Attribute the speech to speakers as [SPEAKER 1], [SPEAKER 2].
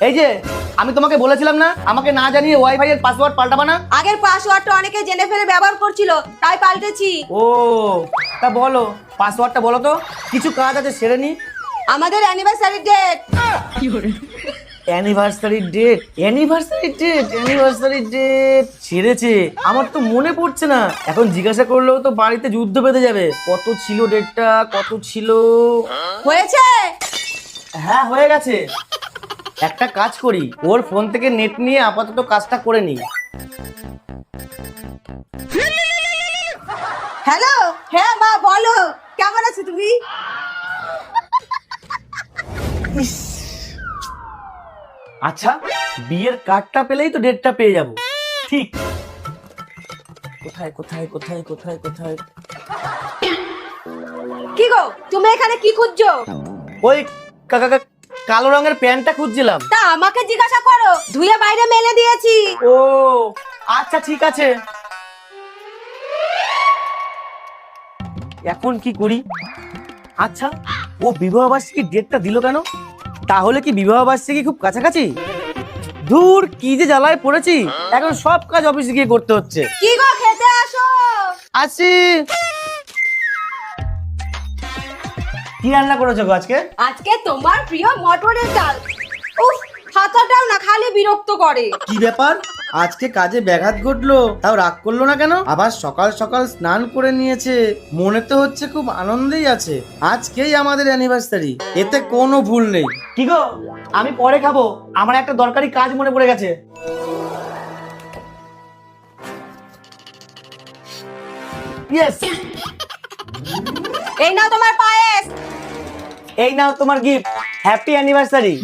[SPEAKER 1] এই যে আমি তোমাকে বলেছিলাম না আমাকে না জানিয়ে ওয়াইফাই এর পাসওয়ার্ড পাল্টাবা না।
[SPEAKER 2] আগের পাসওয়ার্ডটা অনেকে জেনে ফেলে ব্যবহার করছিল, তাই পাল্টেছি।
[SPEAKER 1] ও তা বলো পাসওয়ার্ডটা বলো তো, কিছু কাজ আছে সেরে নি।
[SPEAKER 2] আমাদের অ্যানিভার্সারি ডেট।
[SPEAKER 1] অ্যানিভার্সারি ডেট ছেড়েছে, আমার তো মনে পড়ছে না। এখন জিজ্ঞাসা করলেও তো বাড়িতে যুদ্ধ বেঁধে যাবে। কত ছিল ডেটটা, কত ছিল?
[SPEAKER 2] হয়েছে?
[SPEAKER 1] হ্যাঁ হয়ে গেছে। একটা কাজ করি, ওর ফোন থেকে নেট নিয়ে আপাতত কাজটা করে নি।
[SPEAKER 2] হ্যালো, হ্যাঁ মা বলো, কেমন আছো তুমি?
[SPEAKER 1] আচ্ছা বিয়ের কার্ডটা পেলেই তো ডেটটা পেয়ে যাব। ঠিক, কোথায় কোথায় কোথায় কোথায় কোথায়?
[SPEAKER 2] কি গো, তুমি এখানে কি খুঁজছো?
[SPEAKER 1] ওই কালো রঙের প্যান্টটা খুঁজছিলাম।
[SPEAKER 2] তা আমাকে জিজ্ঞাসা করো, ধুয়ে বাইরে মেলে দিয়েছি।
[SPEAKER 1] ও আচ্ছা ঠিক আছে, এখন কি করি? আচ্ছা ও বিবাহ বার্ষিকীর ডেটটা দিল কেন? তাহলে কি বিবাহ বার্ষিকী খুব কাছাকাছি? দূর কি যে জ্বালায় পড়েছি, এখন সব কাজ অফিসে গিয়ে করতে হচ্ছে।
[SPEAKER 2] কি গো, খেতে আসো।
[SPEAKER 1] আসি। কি রান্না করেছো গো আজকে?
[SPEAKER 2] আজকে তোমার প্রিয় মটরের ডাল। উফ, হাতাটাও না খালি বিরক্ত করে।
[SPEAKER 1] কি ব্যাপার, আজকে কাজে ব্যাঘাত ঘটলো তাও রাগ করলো না কেন? আবার সকাল সকাল স্নান করে নিয়েছে, মনে তো হচ্ছে খুব আনন্দেই আছে। আজকেই আমাদের অ্যানিভার্সারি, এতে কোনো ভুল নেই। কি গো আমি পরে খাবো, আমার একটা দরকারি কাজ মনে পড়ে গেছে। ইয়েস,
[SPEAKER 2] এই নাও তোমার পায়েস।
[SPEAKER 1] এই নাও তোমার গিফট, হ্যাপি অ্যানিভার্সারি।